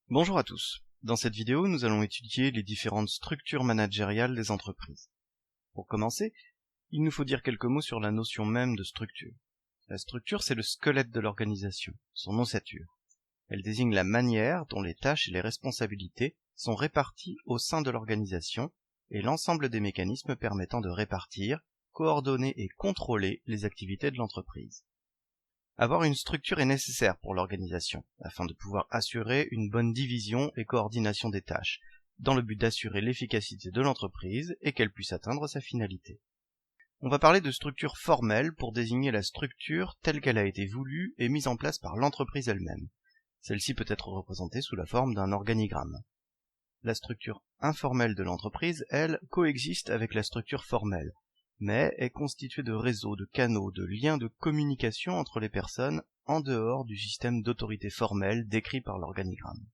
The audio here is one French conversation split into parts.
Bonjour à tous. Dans cette vidéo, nous allons étudier les différentes structures managériales des entreprises. Pour commencer, il nous faut dire quelques mots sur la notion même de structure. La structure, c'est le squelette de l'organisation, son ossature. Elle désigne la manière dont les tâches et les responsabilités sont réparties au sein de l'organisation et l'ensemble des mécanismes permettant de répartir, coordonner et contrôler les activités de l'entreprise. Avoir une structure est nécessaire pour l'organisation, afin de pouvoir assurer une bonne division et coordination des tâches, dans le but d'assurer l'efficacité de l'entreprise et qu'elle puisse atteindre sa finalité. On va parler de structure formelle pour désigner la structure telle qu'elle a été voulue et mise en place par l'entreprise elle-même. Celle-ci peut être représentée sous la forme d'un organigramme. La structure informelle de l'entreprise, elle, coexiste avec la structure formelle, mais est constituée de réseaux, de canaux, de liens de communication entre les personnes en dehors du système d'autorité formelle décrit par l'organigramme.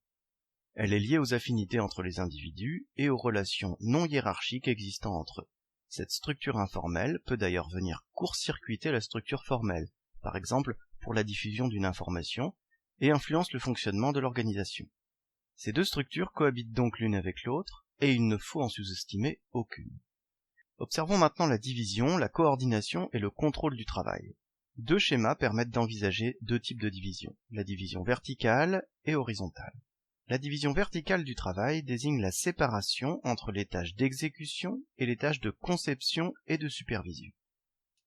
Elle est liée aux affinités entre les individus et aux relations non hiérarchiques existant entre eux. Cette structure informelle peut d'ailleurs venir court-circuiter la structure formelle, par exemple pour la diffusion d'une information, et influence le fonctionnement de l'organisation. Ces deux structures cohabitent donc l'une avec l'autre, et il ne faut en sous-estimer aucune. Observons maintenant la division, la coordination et le contrôle du travail. Deux schémas permettent d'envisager deux types de division, la division verticale et horizontale. La division verticale du travail désigne la séparation entre les tâches d'exécution et les tâches de conception et de supervision.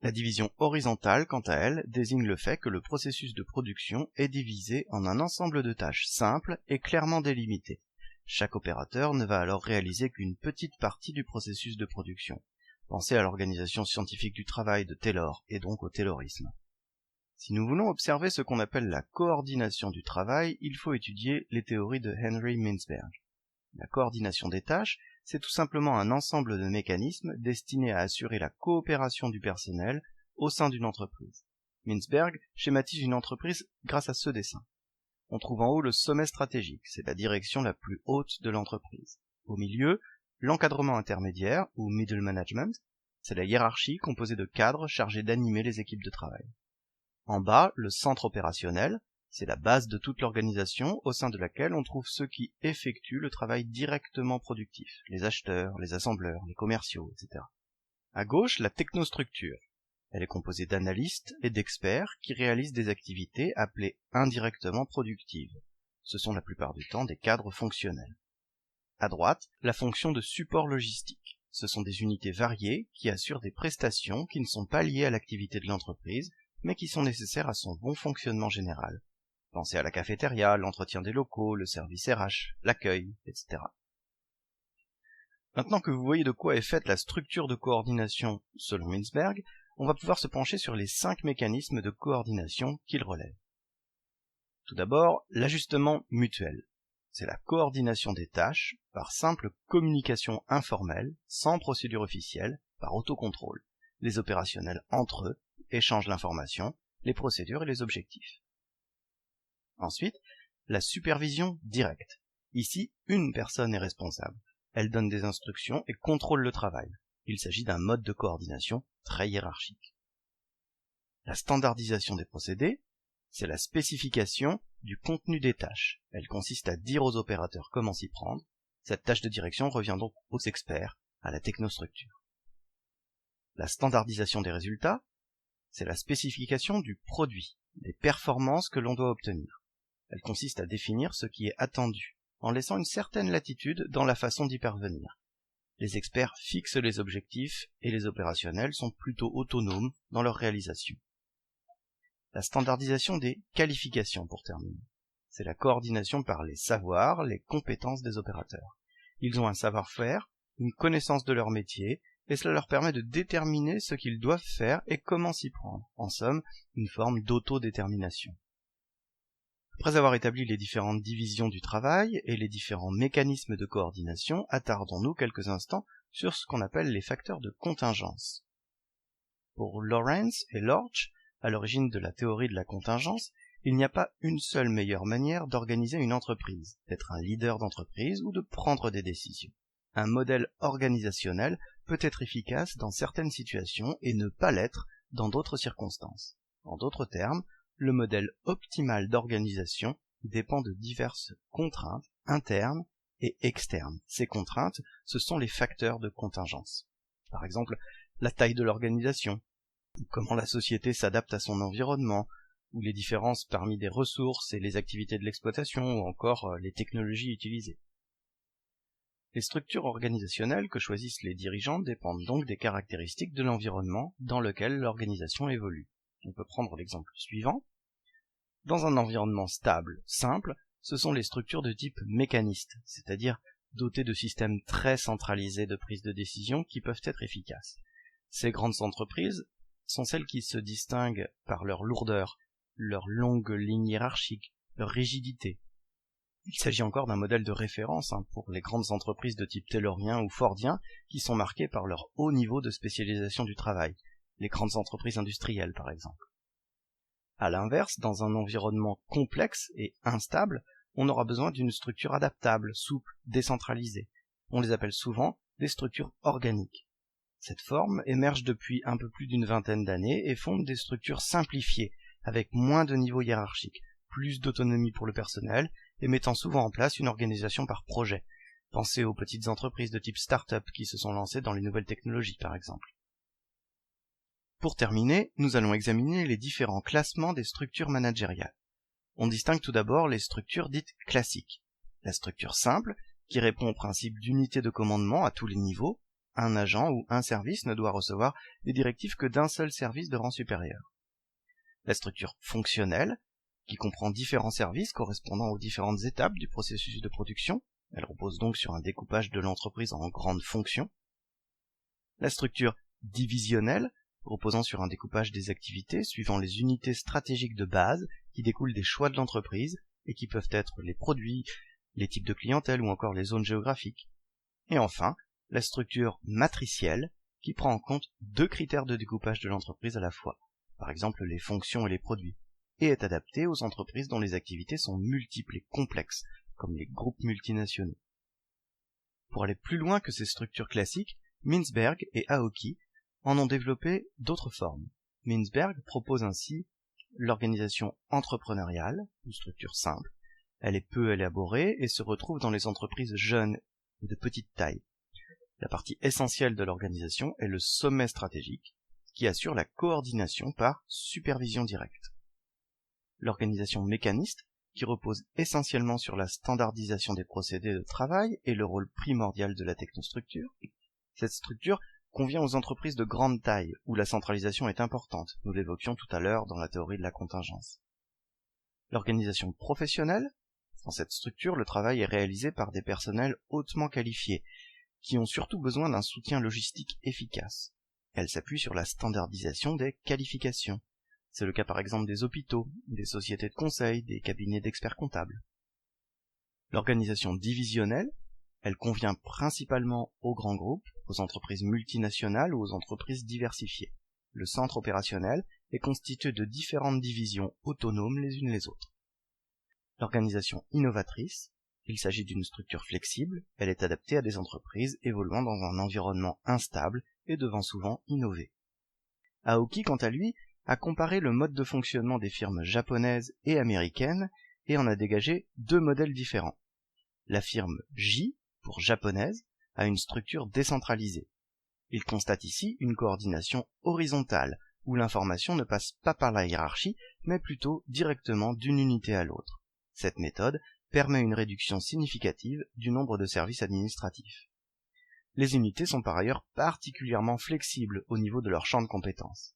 La division horizontale, quant à elle, désigne le fait que le processus de production est divisé en un ensemble de tâches simples et clairement délimitées. Chaque opérateur ne va alors réaliser qu'une petite partie du processus de production. Pensez à l'organisation scientifique du travail de Taylor et donc au taylorisme. Si nous voulons observer ce qu'on appelle la coordination du travail, il faut étudier les théories de Henry Mintzberg. La coordination des tâches, c'est tout simplement un ensemble de mécanismes destinés à assurer la coopération du personnel au sein d'une entreprise. Mintzberg schématise une entreprise grâce à ce dessin. On trouve en haut le sommet stratégique, c'est la direction la plus haute de l'entreprise. Au milieu, l'encadrement intermédiaire, ou middle management, c'est la hiérarchie composée de cadres chargés d'animer les équipes de travail. En bas, le centre opérationnel, c'est la base de toute l'organisation au sein de laquelle on trouve ceux qui effectuent le travail directement productif, les acheteurs, les assembleurs, les commerciaux, etc. À gauche, la technostructure. Elle est composée d'analystes et d'experts qui réalisent des activités appelées indirectement productives. Ce sont la plupart du temps des cadres fonctionnels. À droite, la fonction de support logistique. Ce sont des unités variées qui assurent des prestations qui ne sont pas liées à l'activité de l'entreprise, mais qui sont nécessaires à son bon fonctionnement général. Pensez à la cafétéria, l'entretien des locaux, le service RH, l'accueil, etc. Maintenant que vous voyez de quoi est faite la structure de coordination selon Mintzberg, on va pouvoir se pencher sur les 5 mécanismes de coordination qu'il relève. Tout d'abord, l'ajustement mutuel. C'est la coordination des tâches par simple communication informelle, sans procédure officielle, par autocontrôle. Les opérationnels entre eux échangent l'information, les procédures et les objectifs. Ensuite, la supervision directe. Ici, une personne est responsable. Elle donne des instructions et contrôle le travail. Il s'agit d'un mode de coordination très hiérarchique. La standardisation des procédés, c'est la spécification du contenu des tâches. Elle consiste à dire aux opérateurs comment s'y prendre. Cette tâche de direction revient donc aux experts, à la technostructure. La standardisation des résultats, c'est la spécification du produit, des performances que l'on doit obtenir. Elle consiste à définir ce qui est attendu, en laissant une certaine latitude dans la façon d'y parvenir. Les experts fixent les objectifs et les opérationnels sont plutôt autonomes dans leur réalisation. La standardisation des qualifications pour terminer. C'est la coordination par les savoirs, les compétences des opérateurs. Ils ont un savoir-faire, une connaissance de leur métier, et cela leur permet de déterminer ce qu'ils doivent faire et comment s'y prendre. En somme, une forme d'autodétermination. Après avoir établi les différentes divisions du travail et les différents mécanismes de coordination, attardons-nous quelques instants sur ce qu'on appelle les facteurs de contingence. Pour Lawrence et Lorch, à l'origine de la théorie de la contingence, il n'y a pas une seule meilleure manière d'organiser une entreprise, d'être un leader d'entreprise ou de prendre des décisions. Un modèle organisationnel peut être efficace dans certaines situations et ne pas l'être dans d'autres circonstances. En d'autres termes, le modèle optimal d'organisation dépend de diverses contraintes internes et externes. Ces contraintes, ce sont les facteurs de contingence. Par exemple, la taille de l'organisation, comment la société s'adapte à son environnement, ou les différences parmi des ressources et les activités de l'exploitation, ou encore les technologies utilisées. Les structures organisationnelles que choisissent les dirigeants dépendent donc des caractéristiques de l'environnement dans lequel l'organisation évolue. On peut prendre l'exemple suivant. Dans un environnement stable, simple, ce sont les structures de type mécaniste, c'est-à-dire dotées de systèmes très centralisés de prise de décision qui peuvent être efficaces. Ces grandes entreprises sont celles qui se distinguent par leur lourdeur, leur longue ligne hiérarchique, leur rigidité. Il s'agit encore d'un modèle de référence pour les grandes entreprises de type taylorien ou fordien qui sont marquées par leur haut niveau de spécialisation du travail, les grandes entreprises industrielles par exemple. À l'inverse, dans un environnement complexe et instable, on aura besoin d'une structure adaptable, souple, décentralisée. On les appelle souvent des structures organiques. Cette forme émerge depuis un peu plus d'une vingtaine d'années et fonde des structures simplifiées, avec moins de niveaux hiérarchiques, plus d'autonomie pour le personnel, et mettant souvent en place une organisation par projet. Pensez aux petites entreprises de type start-up qui se sont lancées dans les nouvelles technologies par exemple. Pour terminer, nous allons examiner les différents classements des structures managériales. On distingue tout d'abord les structures dites classiques. La structure simple, qui répond au principe d'unité de commandement à tous les niveaux, un agent ou un service ne doit recevoir des directives que d'un seul service de rang supérieur. La structure fonctionnelle, qui comprend différents services correspondant aux différentes étapes du processus de production. Elle repose donc sur un découpage de l'entreprise en grandes fonctions. La structure divisionnelle, reposant sur un découpage des activités suivant les unités stratégiques de base qui découlent des choix de l'entreprise et qui peuvent être les produits, les types de clientèle ou encore les zones géographiques. Et enfin, la structure matricielle, qui prend en compte deux critères de découpage de l'entreprise à la fois, par exemple les fonctions et les produits, et est adaptée aux entreprises dont les activités sont multiples et complexes, comme les groupes multinationaux. Pour aller plus loin que ces structures classiques, Mintzberg et Aoki en ont développé d'autres formes. Mintzberg propose ainsi l'organisation entrepreneuriale, une structure simple. Elle est peu élaborée et se retrouve dans les entreprises jeunes ou de petite taille. La partie essentielle de l'organisation est le sommet stratégique, qui assure la coordination par supervision directe. L'organisation mécaniste, qui repose essentiellement sur la standardisation des procédés de travail et le rôle primordial de la technostructure. Cette structure convient aux entreprises de grande taille, où la centralisation est importante, nous l'évoquions tout à l'heure dans la théorie de la contingence. L'organisation professionnelle, dans cette structure, le travail est réalisé par des personnels hautement qualifiés, qui ont surtout besoin d'un soutien logistique efficace. Elle s'appuie sur la standardisation des qualifications. C'est le cas par exemple des hôpitaux, des sociétés de conseil, des cabinets d'experts comptables. L'organisation divisionnelle, elle convient principalement aux grands groupes, aux entreprises multinationales ou aux entreprises diversifiées. Le centre opérationnel est constitué de différentes divisions autonomes les unes les autres. L'organisation innovatrice, il s'agit d'une structure flexible, elle est adaptée à des entreprises évoluant dans un environnement instable et devant souvent innover. Aoki, quant à lui, a comparé le mode de fonctionnement des firmes japonaises et américaines et en a dégagé deux modèles différents. La firme J, pour japonaise, a une structure décentralisée. Il constate ici une coordination horizontale, où l'information ne passe pas par la hiérarchie, mais plutôt directement d'une unité à l'autre. Cette méthode permet une réduction significative du nombre de services administratifs. Les unités sont par ailleurs particulièrement flexibles au niveau de leur champ de compétences.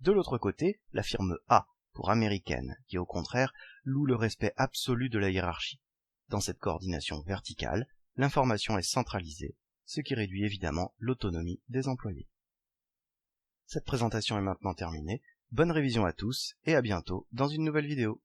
De l'autre côté, la firme A, pour américaine, qui au contraire loue le respect absolu de la hiérarchie. Dans cette coordination verticale, l'information est centralisée, ce qui réduit évidemment l'autonomie des employés. Cette présentation est maintenant terminée. Bonne révision à tous et à bientôt dans une nouvelle vidéo.